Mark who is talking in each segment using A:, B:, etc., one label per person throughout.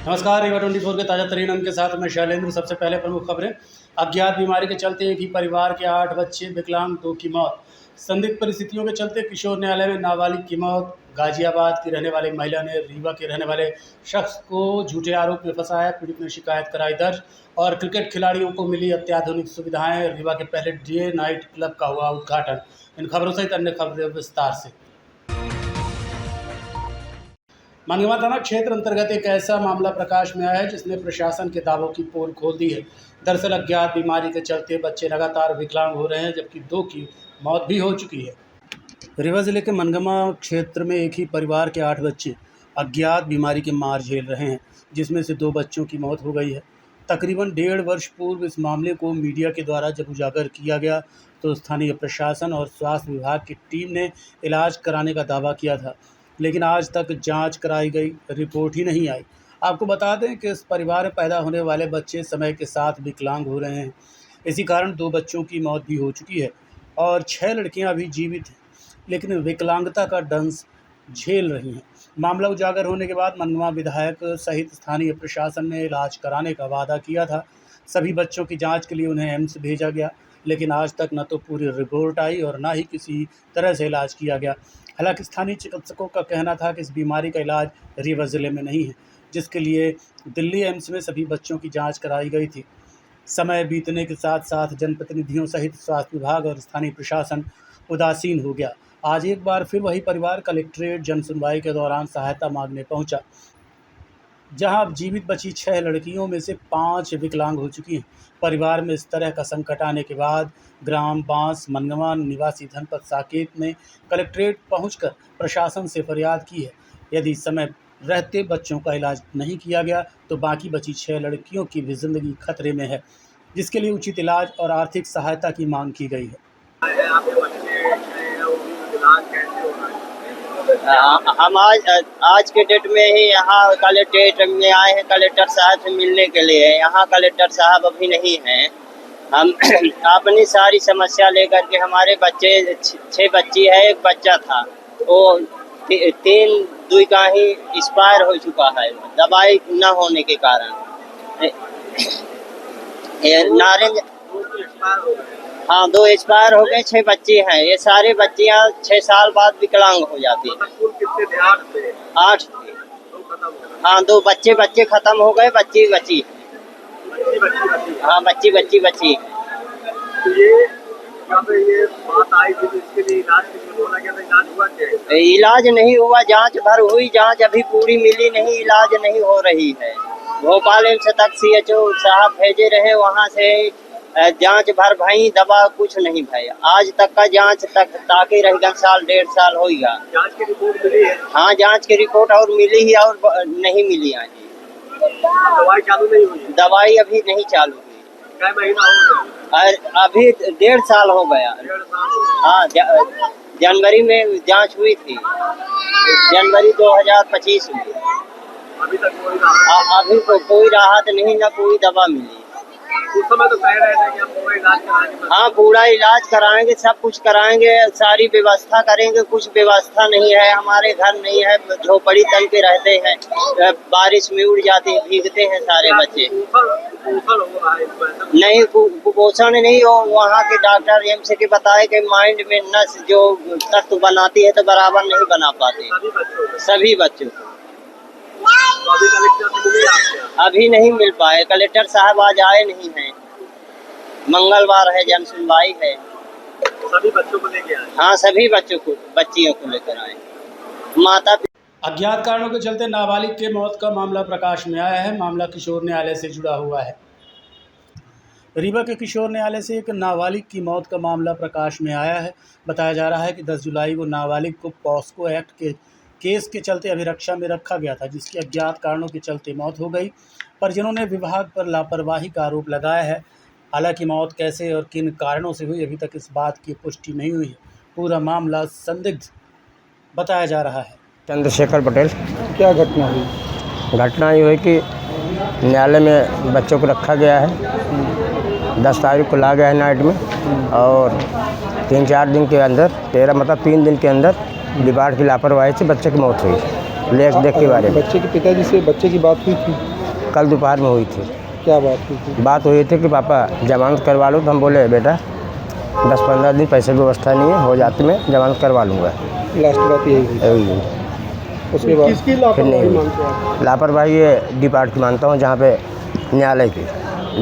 A: नमस्कार, रीवा 24 के ताज़ा तरीन अंक के साथ मैं शैलेंद्र। सबसे पहले प्रमुख खबरें। अज्ञात बीमारी के चलते एक ही परिवार के 8 बच्चे, विकलांग 2 की मौत। संदिग्ध परिस्थितियों के चलते किशोर न्यायालय में नाबालिग की मौत। गाजियाबाद की रहने वाली महिला ने रीवा के रहने वाले शख्स को झूठे आरोप में फंसाया, पीड़ित ने शिकायत कराई दर्ज। और क्रिकेट खिलाड़ियों को मिली अत्याधुनिक सुविधाएं। रीवा के पहले डे नाइट क्लब का हुआ उद्घाटन। इन खबरों सहित अन्य खबरें विस्तार से। मनगवा थाना क्षेत्र अंतर्गत एक ऐसा मामला प्रकाश में आया है जिसने प्रशासन के दावों की पोल खोल दी है। दरअसल अज्ञात बीमारी के चलते बच्चे लगातार विकलांग हो रहे हैं, जबकि 2 की मौत भी हो चुकी है। रीवा जिले के मनगवा क्षेत्र में एक ही परिवार के 8 बच्चे अज्ञात बीमारी के मार झेल रहे हैं, जिसमें से 2 बच्चों की मौत हो गई है। तकरीबन 1.5 वर्ष पूर्व इस मामले को मीडिया के द्वारा जब उजागर किया गया तो स्थानीय प्रशासन और स्वास्थ्य विभाग की टीम ने इलाज कराने का दावा किया था, लेकिन आज तक जांच कराई गई रिपोर्ट ही नहीं आई। आपको बता दें कि इस परिवार में पैदा होने वाले बच्चे समय के साथ विकलांग हो रहे हैं। इसी कारण 2 बच्चों की मौत भी हो चुकी है और 6 लड़कियां अभी जीवित हैं, लेकिन विकलांगता का दंश झेल रही हैं। मामला उजागर होने के बाद मनगवा विधायक सहित स्थानीय प्रशासन ने इलाज कराने का वादा किया था। सभी बच्चों की जाँच के लिए उन्हें एम्स भेजा गया, लेकिन आज तक न तो पूरी रिपोर्ट आई और न ही किसी तरह से इलाज किया गया। हालांकि स्थानीय चिकित्सकों का कहना था कि इस बीमारी का इलाज रीवा ज़िले में नहीं है, जिसके लिए दिल्ली एम्स में सभी बच्चों की जांच कराई गई थी। समय बीतने के साथ साथ जनप्रतिनिधियों सहित स्वास्थ्य विभाग और स्थानीय प्रशासन उदासीन हो गया। आज एक बार फिर वही परिवार कलेक्ट्रेट जन सुनवाई के दौरान सहायता मांगने पहुंचा, जहां अब जीवित बची 6 लड़कियों में से 5 विकलांग हो चुकी हैं। परिवार में इस तरह का संकट आने के बाद ग्राम बांस मनगवा निवासी धनपत साकेत ने कलेक्ट्रेट पहुंचकर प्रशासन से फरियाद की है। यदि समय रहते बच्चों का इलाज नहीं किया गया तो बाकी बची 6 लड़कियों की भी जिंदगी खतरे में है, जिसके लिए उचित इलाज और आर्थिक सहायता की मांग की गई है।
B: हम आज के डेट में ही यहाँ कलेक्ट्रेट में आए हैं कलेक्टर साहब से मिलने के लिए। यहाँ कलेक्टर साहब अभी नहीं हैं। हम अपनी सारी समस्या लेकर के, हमारे बच्चे 6 बच्ची है, एक बच्चा था, वो 3 का ही एक्सपायर हो चुका है दवाई न होने के कारण। नारंग हाँ 2 एक्सपायर हो गए, 6 बच्चे हैं। ये सारे बच्चियां 6 साल बाद विकलांग हो जाती हैं। 8 थे। हाँ 2 बच्चे खत्म हो गए, बच्ची बची। हाँ बच्ची।
C: तो ये बात आई थी तो इसके लिए इलाज के लिए बोला गया था, इलाज हुआ क्या?
B: इलाज नहीं हुआ, जांच भर हुई, जांच अभी पूरी मिली नहीं, इलाज नहीं हो रही है। भोपाल एम्स तक CHO साहब भेजे रहे, वहाँ से जांच भर भई, दवा कुछ नहीं भाई। आज तक का जांच तक ताकि रहेगा, 1.5 साल होगा।
C: जांच की रिपोर्ट मिली है?
B: हाँ जांच की रिपोर्ट और मिली ही और नहीं मिली। हाँ जी
C: दवाई चालू नहीं हुई?
B: दवाई अभी नहीं चालू हुई।
C: क्या महीना हो गया?
B: अभी 1.5 साल हो गया।
C: 1.5 साल।
B: हाँ जनवरी में जांच हुई थी, जनवरी 2025 में।
C: अभी तक
B: कोई राहत नहीं, ना कोई दवा मिली।
C: उस समय तो कह रहे थे कि हम पूरा इलाज कराएंगे।
B: हाँ पूरा इलाज कराएंगे, सब कुछ कराएंगे, सारी व्यवस्था करेंगे। कुछ व्यवस्था नहीं है, हमारे घर नहीं है, झोपड़ी तन के रहते हैं, बारिश में उड़ जाते हैं, भीगते हैं सारे बच्चे। नहीं कुपोषण नहीं हो, वहाँ के डॉक्टर एम्स के बताए कि माइंड में नस जो तत्व बनाती है तो बराबर नहीं बना पाते सभी बच्चों को। अभी नहीं मिल पाए, कलेक्टर साहब आज आए नहीं हैं। मंगलवार है, जन सुनवाई है।
C: सभी बच्चों को लेके आए?
B: हाँ सभी बच्चियों को लेकर आए। माता
A: अज्ञात कारणों के चलते नाबालिग के मौत का मामला प्रकाश में आया है। मामला किशोर न्यायालय से जुड़ा हुआ है। रीवा के किशोर न्यायालय से एक नाबालिग की मौत का मामला प्रकाश में आया है। बताया जा रहा है कि 10 जुलाई को नाबालिग को पॉस्को एक्ट के केस के चलते अभिरक्षा में रखा गया था, जिसकी अज्ञात कारणों के चलते मौत हो गई। परिजनों ने विभाग पर लापरवाही का आरोप लगाया है। हालांकि मौत कैसे और किन कारणों से हुई, अभी तक इस बात की पुष्टि नहीं हुई है। पूरा मामला संदिग्ध बताया जा रहा है।
D: चंद्रशेखर पटेल।
C: क्या घटना हुई?
D: घटना ये हुई कि न्यायालय में बच्चों को रखा गया है, 10 तारीख को ला गया है नाइट में, और 3-4 दिन के अंदर 3 दिन के अंदर विभाग की लापरवाही से बच्चे की मौत हुई। देख के बारे में
C: बच्चे के पिताजी से बच्चे की बात हुई थी?
D: कल दोपहर में हुई थी।
C: क्या बात हुई थी?
D: बात हुई थी कि पापा जमानत करवा लो, तो हम बोले बेटा 10-15 दिन पैसे की व्यवस्था नहीं है, हो जाते मैं जमानत करवा लूँगा।
C: लास्ट बात यही हुई।
D: यही हुई।
C: उसके बाद
A: किसकी
D: फिर
A: लापरवाही
D: नहीं
A: मानते हो आप?
D: लापरवाही ये डिपार्ट की मानता हूँ, जहाँ पे न्यायालय की,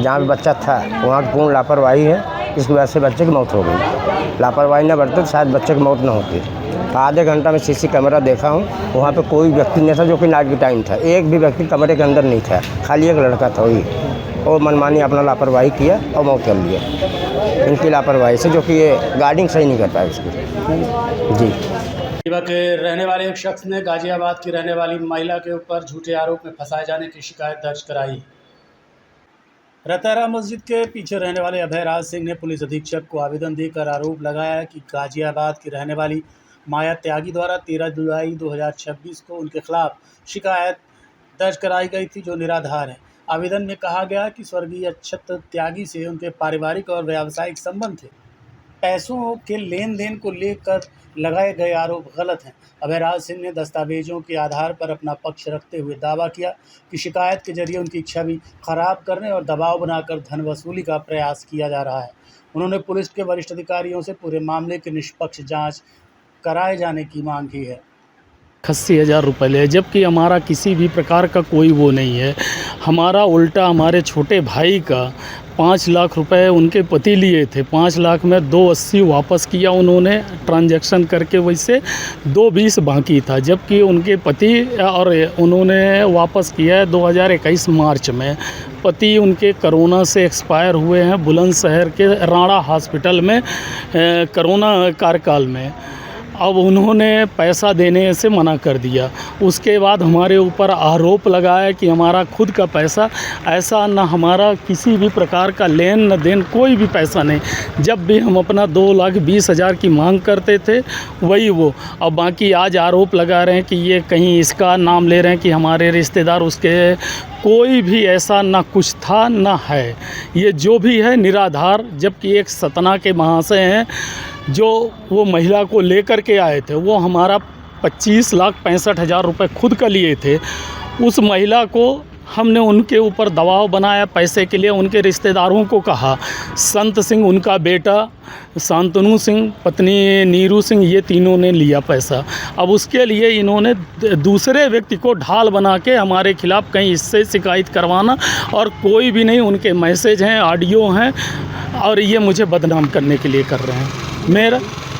D: जहाँ पे बच्चा था वहाँ की पूर्ण लापरवाही है। इसकी वजह से बच्चे की मौत हो गई। लापरवाही न बढ़ते तो शायद बच्चे की मौत न होती। आधे घंटा में सीसी कैमरा देखा हूँ, वहाँ पे कोई व्यक्ति नहीं था, जो कि नाइट के टाइम था। एक भी व्यक्ति कमरे के अंदर नहीं था, खाली एक लड़का था वही। और मनमानी अपना लापरवाही किया और मौत कर लिया इनकी लापरवाही से, जो कि ये गार्डिंग सही नहीं कर पाए उसकी। जी।
A: रीवा के रहने वाले एक शख्स ने गाजियाबाद की रहने वाली महिला के ऊपर झूठे आरोप में फंसाए जाने की शिकायत दर्ज कराई। रतहरा मस्जिद के पीछे रहने वाले अभयराज सिंह ने पुलिस अधीक्षक को आवेदन देकर आरोप लगाया कि गाजियाबाद की रहने वाली माया त्यागी द्वारा 13 जुलाई 2026 को उनके खिलाफ शिकायत दर्ज कराई गई थी, जो निराधार है। आवेदन में कहा गया कि स्वर्गीय अक्षत त्यागी से उनके पारिवारिक और व्यावसायिक संबंध थे। पैसों के लेन देन को लेकर लगाए गए आरोप गलत हैं। अभयराज सिंह ने दस्तावेजों के आधार पर अपना पक्ष रखते हुए दावा किया कि शिकायत के जरिए उनकी छवि खराब करने और दबाव बनाकर धन वसूली का प्रयास किया जा रहा है। उन्होंने पुलिस के वरिष्ठ अधिकारियों से पूरे मामले की निष्पक्ष जांच कराए जाने की मांग की है।
E: 80,000 रुपये ले, जबकि हमारा किसी भी प्रकार का कोई वो नहीं है। हमारा उल्टा हमारे छोटे भाई का 5 लाख रुपए उनके पति लिए थे। 5 लाख में 280 वापस किया उन्होंने ट्रांजैक्शन करके, वैसे 220 बाकी था, जबकि उनके पति और उन्होंने वापस किया है 2021 मार्च में। पति उनके कोरोना से एक्सपायर हुए हैं बुलंदशहर के राणा हॉस्पिटल में कोरोना कार्यकाल में। अब उन्होंने पैसा देने से मना कर दिया। उसके बाद हमारे ऊपर आरोप लगाया कि हमारा खुद का पैसा, ऐसा न हमारा किसी भी प्रकार का लेन न देन, कोई भी पैसा नहीं। जब भी हम अपना 2,20,000 की मांग करते थे वही वो। अब बाकी आज आरोप लगा रहे हैं कि ये कहीं इसका नाम ले रहे हैं कि हमारे रिश्तेदार उसके, कोई भी ऐसा ना कुछ था ना है। ये जो भी है निराधार, जबकि एक सतना के महाशय हैं जो वो महिला को लेकर के आए थे, वो हमारा 25,65,000 रुपये खुद का लिए थे। उस महिला को हमने उनके ऊपर दबाव बनाया पैसे के लिए। उनके रिश्तेदारों को कहा, संत सिंह उनका बेटा, शांतनु सिंह पत्नी नीरू सिंह, ये तीनों ने लिया पैसा। अब उसके लिए इन्होंने दूसरे व्यक्ति को ढाल बना के हमारे खिलाफ़ कहीं इससे शिकायत करवाना, और कोई भी नहीं, उनके मैसेज हैं, ऑडियो हैं, और ये मुझे बदनाम करने के लिए कर रहे हैं। मेरा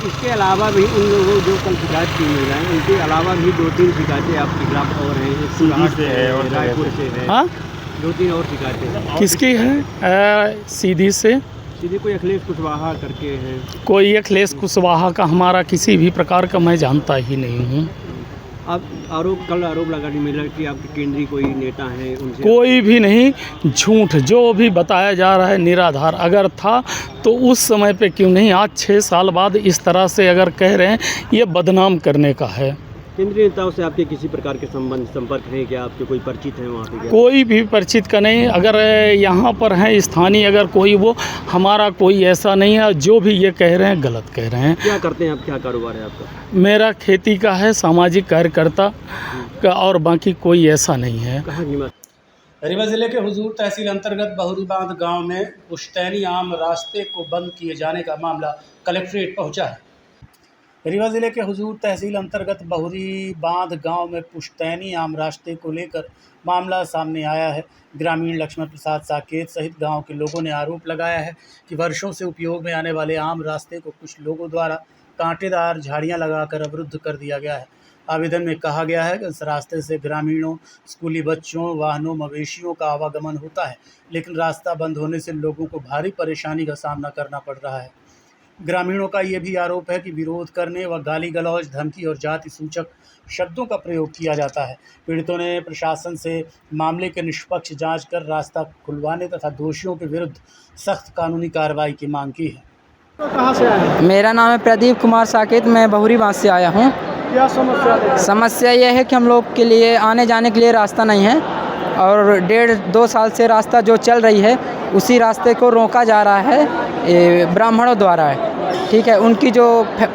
C: इसके अलावा भी उन लोगों जो कल शिकायत की महिलाएं, उनके अलावा भी 2-3 शिकायतें आपके खिलाफ और हैं। एक से है और रायपुर से है।
E: हाँ,
C: 2-3 और शिकायतें
E: किसकी है? सीधी से
C: सीधे कोई अखिलेश कुशवाहा करके है।
E: कोई अखिलेश कुशवाहा का हमारा किसी भी प्रकार का मैं जानता ही नहीं हूँ।
C: आप कल आरोप लगाने मिला कि आपके केंद्रीय कोई नेता हैं, उनसे
E: कोई भी नहीं, झूठ जो भी बताया जा रहा है निराधार। अगर था तो उस समय पे क्यों नहीं, आज 6 साल बाद इस तरह से अगर कह रहे हैं, ये बदनाम करने का है।
C: केंद्रीय नेताओं से आपके किसी प्रकार के संपर्क हैं क्या? आपके कोई परिचित हैं वहाँ पे क्या?
E: कोई भी परिचित का नहीं। अगर यहाँ पर है स्थानीय, अगर कोई वो, हमारा कोई ऐसा नहीं है। जो भी ये कह रहे हैं गलत कह रहे हैं।
C: क्या करते हैं आप? क्या कारोबार है आपका?
E: मेरा खेती का है, सामाजिक कार्यकर्ता का, और बाकी कोई ऐसा नहीं है।
C: कहाँ की?
A: रीवा जिले के हुजूर तहसील अंतर्गत बहुरी बांध गांव में पुश्तैनी आम रास्ते को बंद किए जाने का मामला कलेक्ट्रेट पहुंचा है। रीवा जिले के हुजूर तहसील अंतर्गत बहुरी बांध गांव में पुश्तैनी आम रास्ते को लेकर मामला सामने आया है। ग्रामीण लक्ष्मण प्रसाद साकेत सहित गांव के लोगों ने आरोप लगाया है कि वर्षों से उपयोग में आने वाले आम रास्ते को कुछ लोगों द्वारा कांटेदार झाड़ियां लगाकर अवरुद्ध कर दिया गया है। आवेदन में कहा गया है कि इस रास्ते से ग्रामीणों, स्कूली बच्चों, वाहनों, मवेशियों का आवागमन होता है, लेकिन रास्ता बंद होने से लोगों को भारी परेशानी का सामना करना पड़ रहा है। ग्रामीणों का ये भी आरोप है कि विरोध करने व गाली गलौज, धमकी और जाति सूचक शब्दों का प्रयोग किया जाता है। पीड़ितों ने प्रशासन से मामले की निष्पक्ष जांच कर रास्ता खुलवाने तथा दोषियों के विरुद्ध सख्त कानूनी कार्रवाई की मांग की है।
C: तो कहाँ से आए हैं?
F: मेरा नाम है प्रदीप कुमार साकेत, मैं बहुरी बांध से आया हूँ।
C: क्या समस्या है?
F: समस्या यह है कि हम लोग के लिए आने जाने के लिए रास्ता नहीं है, और 1.5-2 साल से रास्ता जो चल रही है उसी रास्ते को रोका जा रहा है ब्राह्मणों द्वारा है। ठीक है, उनकी जो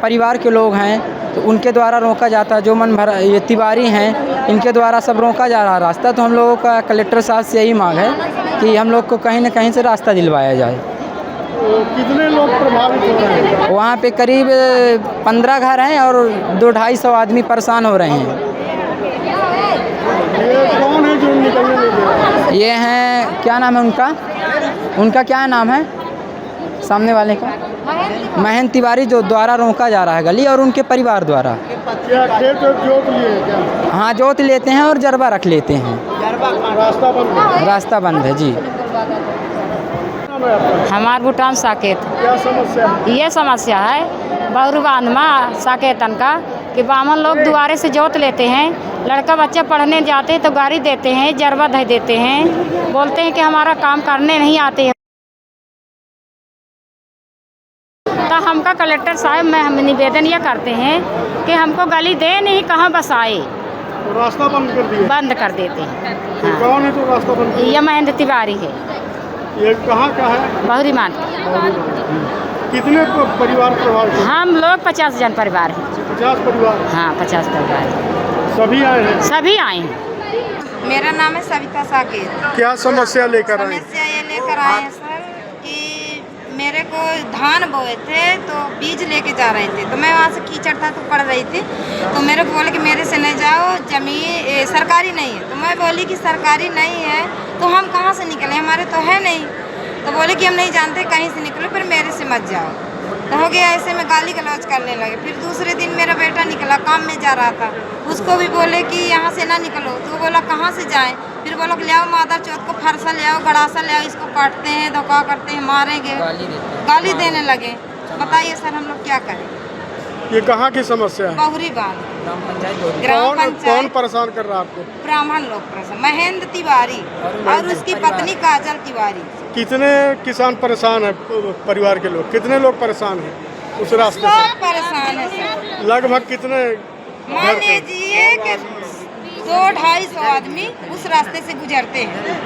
F: परिवार के लोग हैं तो उनके द्वारा रोका जाता है। जो मन भर ये तिवारी हैं इनके द्वारा सब रोका जा रहा है रास्ता। तो हम लोगों का कलेक्टर साहब से यही मांग है कि हम लोग को कहीं न कहीं से रास्ता दिलवाया जाए।
C: कितने लोग प्रभावित हो रहे हैं?
F: वहाँ पे करीब 15 घर हैं और 200-250 आदमी परेशान हो रहे हैं।
C: ये कौन है जो निकलने नहीं दे रहा है?
F: ये हैं, क्या नाम है उनका क्या नाम है सामने वाले का? महेंद्र तिवारी, जो द्वारा रोका जा रहा है गली, और उनके परिवार द्वारा।
C: क्या खेत जोत लिए हैं क्या?
F: हाँ, जोत लेते हैं और जरबा रख लेते हैं।
C: रास्ता बंद है?
F: रास्ता बंद है जी।
C: नाम है आपका?
G: हमार भूटान साकेत
C: क्या समस्या है?
G: ये समस्या है बहुरुबान में साकेतन का कि बामन लोग दुआरे से जोत लेते हैं, लड़का बच्चे पढ़ने जाते हैं तो गाड़ी देते हैं, जरबा दे देते हैं, बोलते हैं कि हमारा काम करने नहीं आते हैं। तो हमका कलेक्टर साहब में हम निवेदन ये करते हैं कि हमको गली दे नहीं, कहाँ बसाए,
C: तो रास्ता बंद कर दिया?
G: बंद कर देते हैं।
C: तो कौन है जो रास्ता बंद कर?
G: ये महेंद्र तिवारी है,
C: ये कहाँ का है?
G: बहुरीमान।
C: कितने परिवार प्रभावित हैं?
G: हम लोग 50 जन परिवार हैं।
C: 50 परिवार?
G: हाँ, 50 परिवार हैं।
C: सभी आए हैं?
G: सभी आए हैं।
H: मेरा नाम है सविता साकेत।
C: क्या समस्या लेकर आए?
H: समस्या ये लेकर आए हैं सर कि मेरे को धान बोए थे तो बीज लेके जा रहे थे, तो मैं वहाँ से कीचड़ था तो पड़ रही थी, तो मेरे को बोले कि मेरे से नहीं जाओ, जमीन सरकारी नहीं है। तो मैं बोली कि सरकारी नहीं है तो हम कहाँ से निकले, हमारे तो है नहीं। तो बोले कि हम नहीं जानते, कहीं से निकलो, फिर मेरे से मत जाओ। तो हो गया ऐसे में गाली गलौज करने लगे। फिर दूसरे दिन मेरा बेटा निकला, काम में जा रहा था, उसको भी बोले कि यहाँ से ना निकलो, तो वो बोला कहाँ से जाएं। फिर बोला कि ले आओ मादर चौथ को फरसा ले आओ, गड़ासा ले आओ, इसको काटते हैं, धोखा करते हैं, मारेंगे, गाली देने लगे। बताइए सर हम लोग क्या करें?
C: ये कहाँ की समस्या है?
H: बहुरी बात ग्राम
C: कौन
H: पंचायत
C: परेशान कर रहा है आपको?
H: ब्राह्मण लोग प्रसन्न, महेंद्र तिवारी और उसकी पत्नी काजल तिवारी।
C: कितने किसान परेशान है? परिवार के लोग कितने लोग परेशान हैं उस रास्ते से?
H: सब परेशान है सर।
C: लगभग कितने
H: मान लीजिए कि 200-250 आदमी उस रास्ते से गुजरते हैं।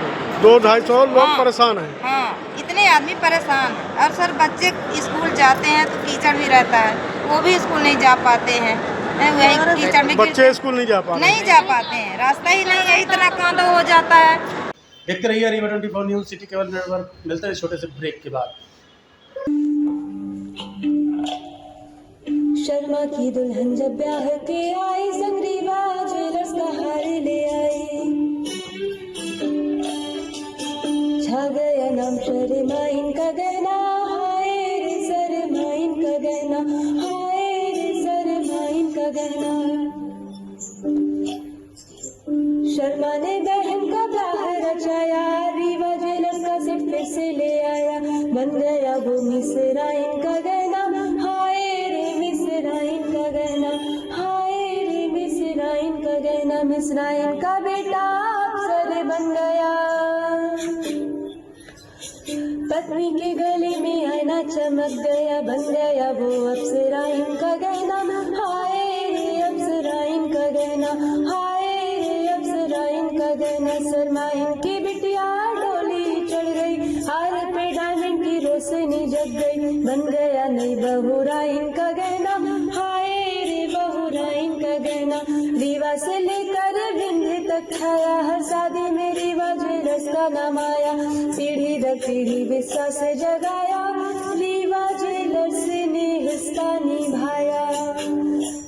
C: 200-250 लोग
H: हाँ।
C: परेशान हैं?
H: हाँ, इतने आदमी परेशान हैं। और सर बच्चे स्कूल जाते हैं तो कीचड़ भी रहता है, वो भी स्कूल नहीं जा पाते हैं, वही कीचड़ में
C: बच्चे स्कूल नहीं जा पाते?
H: नहीं जा पाते हैं, रास्ता ही नहीं है, इतना कांदा हो जाता है।
A: देखते रहिए Rewa 24 news city cable network. मिलते हैं छोटे से ब्रेक के बाद।
I: शर्मा की दुल्हन जब ब्याह के आई, संगरीवा ज्वेलर्स का हार ले आई। छा गया नाम शर्मा इनका गहना, हाय रे शर्मा इनका गहना, हाय रे शर्मा इनका गहना। शर्मा ने बहन का ब्याह रचाया, रीवा ज्वेलर्स का सेट फिर से ले आया, बन गया वो मिसरा इनका गहना, हाय रे मिसरा इनका गहना, हाय रे मिसरा इनका गहना। मिसरा इनका बेटा अफसर बन गया, पत्नी के गले में आईना चमक गया, बन गया वो अप्सरा इनका गहना, हाय रे अप्सरा इनका गहना, हाय रे अप्सरा इनका गहना। शर्मा इनकी बिटिया डोली चढ़ गई, हार पे डायमंड की रोशनी जग गई, बन गया नई बहुरा इनका गहना, हाय रे बहुरा इनका गहना। रीवा से लेकर विंध्य तक छाया, हर शादी में रीवा ज्वेलर्स का नाम आया, पीढ़ी दर पीढ़ी विश्वास से जगाया, रीवा ज्वेलर्स ने हिस्सा निभाया।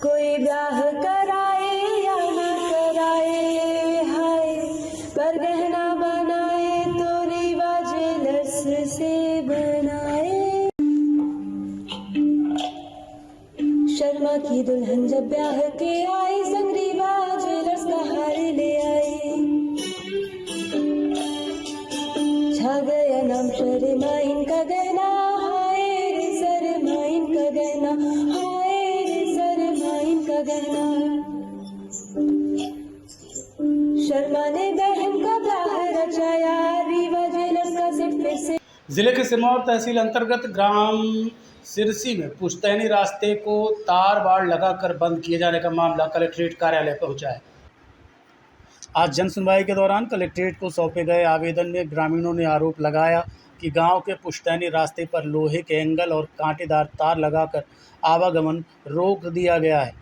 I: कोई ब्याह कराए या ना कराए, हाय पर गहना बनाए तो रीवा ज्वेलर्स से बनाए। शर्मा की दुल्हन जब ब्याह के आई, संगरीवा ज्वेलर्स का हार ले आई। छा गया नाम शर्मा इनका गहना, हाय रे शर्मा इनका गहना, हाय रे शर्मा इनका गहना। शर्मा ने बहन का ब्याह रचाया, रीवा ज्वेलर्स का सेट फिर से।
A: जिले के सिरमौर तहसील अंतर्गत ग्राम सिरसी में पुश्तैनी रास्ते को तार बाड़ लगाकर बंद किए जाने का मामला कलेक्ट्रेट कार्यालय पहुंचा है। आज जन सुनवाई के दौरान कलेक्ट्रेट को सौंपे गए आवेदन में ग्रामीणों ने आरोप लगाया कि गांव के पुश्तैनी रास्ते पर लोहे के एंगल और कांटेदार तार लगाकर आवागमन रोक दिया गया है।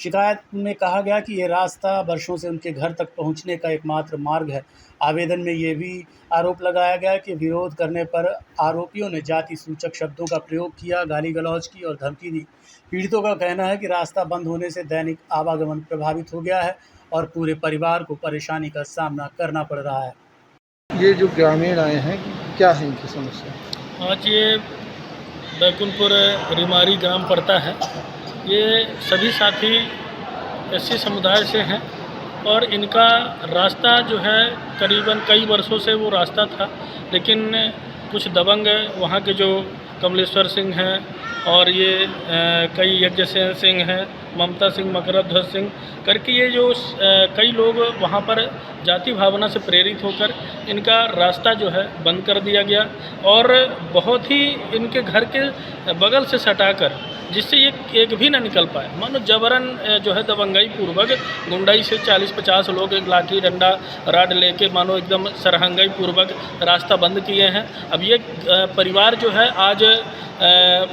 A: शिकायत में कहा गया कि ये रास्ता वर्षों से उनके घर तक पहुंचने का एकमात्र मार्ग है। आवेदन में ये भी आरोप लगाया गया कि विरोध करने पर आरोपियों ने जाति सूचक शब्दों का प्रयोग किया, गाली गलौज की और धमकी दी। पीड़ितों का कहना है कि रास्ता बंद होने से दैनिक आवागमन प्रभावित हो गया है और पूरे परिवार को परेशानी का सामना करना पड़ रहा है।
J: ये जो ग्रामीण आए हैं, क्या है इनकी समस्या?
E: आज ये बैकुंठपुर रिमारी ग्राम पड़ता है। ये सभी साथी एससी समुदाय से हैं और इनका रास्ता जो है करीबन कई वर्षों से वो रास्ता था, लेकिन कुछ दबंग वहाँ के जो कमलेश्वर सिंह हैं और ये कई यज्ञसेन सिंह हैं, ममता सिंह, मकरध्वज सिंह करके ये जो कई लोग वहाँ पर जाति भावना से प्रेरित होकर इनका रास्ता जो है बंद कर दिया गया और बहुत ही इनके घर के बगल से सटाकर, जिससे ये एक भी ना निकल पाए। मानो जबरन जो है दबंगाई पूर्वक गुंडाई से 40-50 लोग एक लाठी डंडा राड लेके मानो एकदम सरहंगाई पूर्वक रास्ता बंद किए हैं। अब ये परिवार जो है आज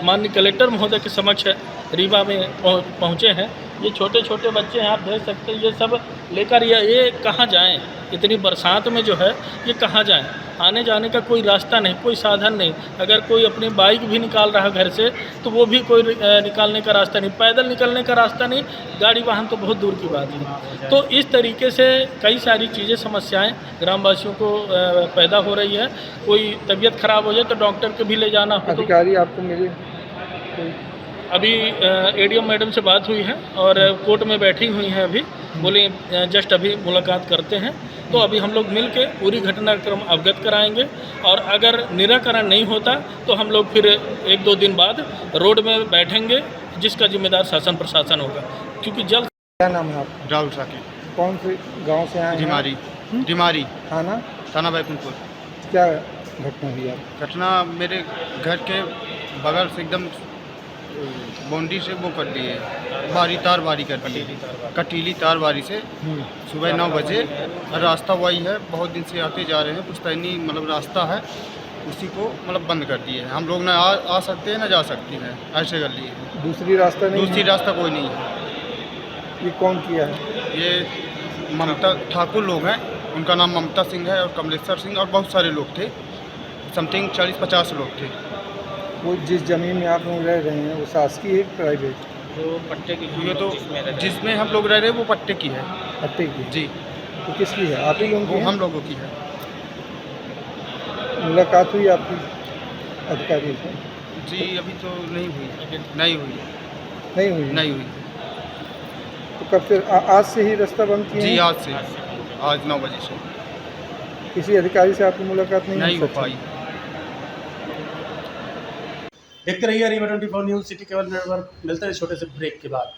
E: माननीय कलेक्टर महोदय के समक्ष रीवा में पहुँचे हैं। ये छोटे छोटे बच्चे हैं, आप देख सकते हैं, ये सब लेकर ये कहाँ जाएं? इतनी बरसात में जो है ये कहाँ जाएं? आने जाने का कोई रास्ता नहीं, कोई साधन नहीं। अगर कोई अपनी बाइक भी निकाल रहा घर से तो वो भी कोई निकालने का रास्ता नहीं, पैदल निकलने का रास्ता नहीं, गाड़ी वाहन तो बहुत दूर की बात है। तो इस तरीके से कई सारी चीज़ें, समस्याएं ग्रामवासियों को पैदा हो रही है। कोई तबीयत खराब हो जाए तो डॉक्टर के भी ले जाना हो।
J: अधिकारी आपको मिले?
E: अभी एडीएम मैडम से बात हुई है और कोर्ट में बैठी हुई हैं, अभी बोले जस्ट अभी मुलाकात करते हैं। तो अभी हम लोग मिल के पूरी घटनाक्रम अवगत कराएंगे और अगर निराकरण नहीं होता तो हम लोग फिर 1-2 दिन बाद रोड में बैठेंगे, जिसका जिम्मेदार शासन प्रशासन होगा, क्योंकि जल्द।
J: क्या नाम है आपका?
K: राहुल साकी।
J: कौन से गांव से आए?
K: रिमारी थाना बैकुंठपुर।
J: क्या घटना हुई आप?
K: घटना मेरे घर के बगल से एकदम बाउंड्री से वो कर दिए, तार बारी कर दी, कटीली तार बारी से सुबह 9 बजे। रास्ता वही है, बहुत दिन से आते जा रहे हैं, पुश्तैनी मतलब रास्ता है, उसी को मतलब बंद कर दिए हैं। हम लोग ना आ सकते हैं ना जा सकते हैं, ऐसे कर लिए।
J: दूसरी रास्ता नहीं?
K: दूसरी रास्ता कोई नहीं है।
J: ये कौन किया है?
K: ये ममता ठाकुर लोग हैं, उनका नाम ममता सिंह है और कमलेश्वर सिंह और बहुत सारे लोग थे, समथिंग 40-50 लोग थे।
J: वो जिस ज़मीन में आप लोग रह रहे हैं वो शासकीय है, प्राइवेट?
K: वो पट्टे की। ये तो जिसमें हम लोग रह रहे हैं वो पट्टे की है।
J: पट्टे की?
K: जी।
J: तो किसकी है? आप ही लोगों की?
K: हम लोगों की है।
J: मुलाकात हुई आपकी अधिकारी से?
K: जी अभी तो नहीं हुई।
J: नहीं हुई। तो कब से? आज से ही रास्ता बंद किया?
K: जी आज से, आज 9 बजे से।
J: किसी अधिकारी से आपकी मुलाकात नहीं
K: हो पाई?
A: देखते रहिए Rewa 24 news city cable network. मिलते हैं छोटे से ब्रेक के बाद।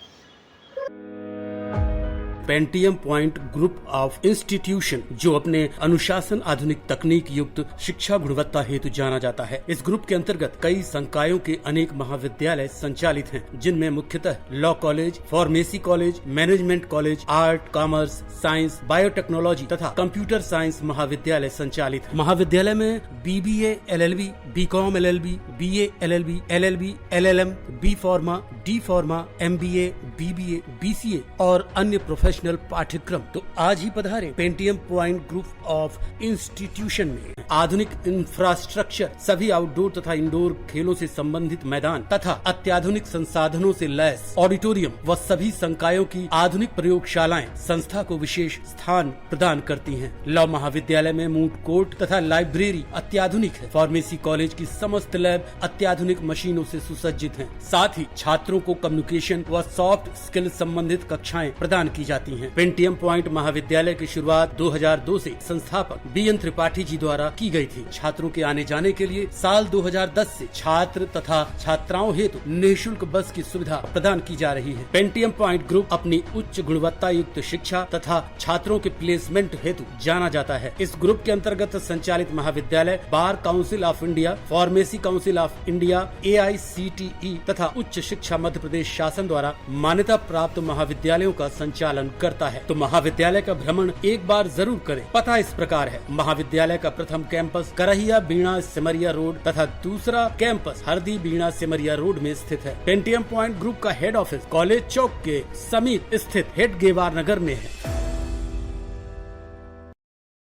A: Pentium point group of institution, जो अपने अनुशासन, आधुनिक तकनीक युक्त शिक्षा गुणवत्ता हेतु जाना जाता है। इस ग्रुप के अंतर्गत कई संकायों के अनेक महाविद्यालय संचालित हैं, जिनमें मुख्यतः law college, pharmacy college, management college, art, commerce, science, biotechnology तथा कंप्यूटर साइंस महाविद्यालय संचालित है। महाविद्यालय में BBA, LLB, BCom LLB, BA LLB, LLB, LLM, B Pharma, D Pharma, MBA, BBA, BCA और अन्य प्रोफेशनल पाठ्यक्रम। तो आज ही पधारे Pentium point group of institution में। आधुनिक इंफ्रास्ट्रक्चर, सभी आउटडोर तथा इंडोर खेलों से संबंधित मैदान तथा अत्याधुनिक संसाधनों से लैस ऑडिटोरियम व सभी संकायों की आधुनिक प्रयोगशालाएं संस्था को विशेष स्थान प्रदान करती हैं। लॉ महाविद्यालय में मूट कोर्ट तथा लाइब्रेरी अत्याधुनिक है। फार्मेसी कॉलेज की समस्त लैब अत्याधुनिक मशीनों से सुसज्जित हैं। साथ ही छात्रों को कम्युनिकेशन व सॉफ्ट स्किल संबंधित कक्षाएं प्रदान की जाती हैं। पेंटियम पॉइंट महाविद्यालय की शुरुआत 2002 से संस्थापक BN त्रिपाठी जी द्वारा की गई थी। छात्रों के आने जाने के लिए साल 2010 से छात्र तथा छात्राओं हेतु निःशुल्क बस की सुविधा प्रदान की जा रही है। पेंटियम पॉइंट ग्रुप अपनी उच्च गुणवत्ता युक्त शिक्षा तथा छात्रों के प्लेसमेंट हेतु जाना जाता है। इस ग्रुप के अंतर्गत संचालित महाविद्यालय bar council of India, pharmacy council of India, AICTE तथा उच्च शिक्षा मध्य प्रदेश शासन द्वारा मान्यता प्राप्त महाविद्यालयों का संचालन प्रदान करता है। तो महाविद्यालय का भ्रमण एक बार जरूर करें। पता इस प्रकार है। महाविद्यालय का प्रथम कैंपस करहिया बीणा सिमरिया रोड तथा दूसरा कैंपस हरदी बीणा सिमरिया रोड में स्थित है। पेंटियम पॉइंट ग्रुप का हेड ऑफिस कॉलेज चौक के समीप स्थित हेड गेवार नगर में है।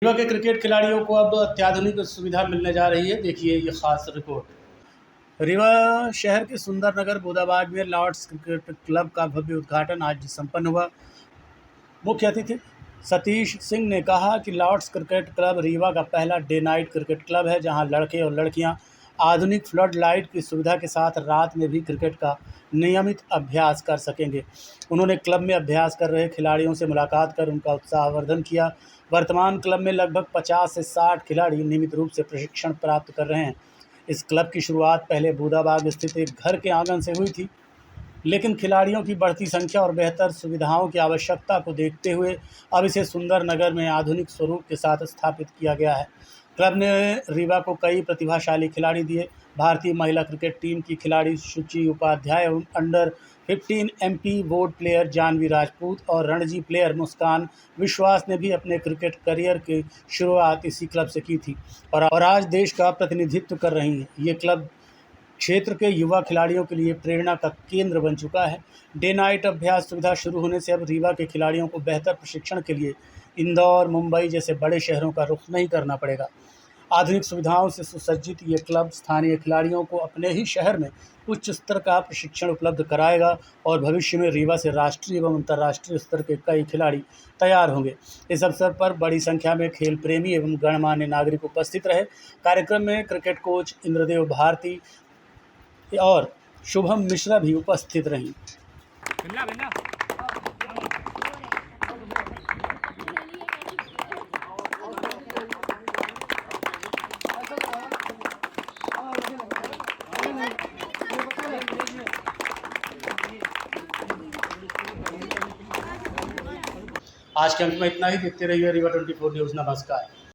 A: रीवा के क्रिकेट खिलाड़ियों को अब अत्याधुनिक सुविधा मिलने जा रही है। देखिए ये खास रिपोर्ट। रीवा शहर के सुंदर नगर बोदाबाग में लॉर्ड्स क्रिकेट क्लब का भव्य उद्घाटन आज संपन्न हुआ। मुख्य अतिथि सतीश सिंह ने कहा कि लॉर्ड्स क्रिकेट क्लब रीवा का पहला डे नाइट क्रिकेट क्लब है, जहां लड़के और लड़कियां आधुनिक फ्लड लाइट की सुविधा के साथ रात में भी क्रिकेट का नियमित अभ्यास कर सकेंगे। उन्होंने क्लब में अभ्यास कर रहे खिलाड़ियों से मुलाकात कर उनका उत्साहवर्धन किया। वर्तमान क्लब में लगभग 50 से 60 खिलाड़ी नियमित रूप से प्रशिक्षण प्राप्त कर रहे हैं। इस क्लब की शुरुआत पहले बूदाबाग स्थित एक घर के आंगन से हुई थी, लेकिन खिलाड़ियों की बढ़ती संख्या और बेहतर सुविधाओं की आवश्यकता को देखते हुए अब इसे सुंदर नगर में आधुनिक स्वरूप के साथ स्थापित किया गया है। क्लब ने रीवा को कई प्रतिभाशाली खिलाड़ी दिए। भारतीय महिला क्रिकेट टीम की खिलाड़ी Shuchi Upadhyay, under 15 MP board player Janvi Rajput और रणजी प्लेयर मुस्कान विश्वास ने भी अपने क्रिकेट करियर की शुरुआत इसी क्लब से की थी और आज देश का प्रतिनिधित्व कर रही हैं। ये क्लब क्षेत्र के युवा खिलाड़ियों के लिए प्रेरणा का केंद्र बन चुका है। डे नाइट अभ्यास सुविधा शुरू होने से अब रीवा के खिलाड़ियों को बेहतर प्रशिक्षण के लिए इंदौर, मुंबई जैसे बड़े शहरों का रुख नहीं करना पड़ेगा। आधुनिक सुविधाओं से सुसज्जित ये क्लब स्थानीय खिलाड़ियों को अपने ही शहर में उच्च स्तर का प्रशिक्षण उपलब्ध कराएगा और भविष्य में रीवा से राष्ट्रीय एवं अंतर्राष्ट्रीय स्तर के कई खिलाड़ी तैयार होंगे। इस अवसर पर बड़ी संख्या में खेल प्रेमी एवं गणमान्य नागरिक उपस्थित रहे। कार्यक्रम में क्रिकेट कोच इंद्रदेव भारती और शुभम मिश्रा भी उपस्थित रहीं। आज के अंक में इतना ही। देखते रहिए रीवा 24 न्यूज़। नमस्कार।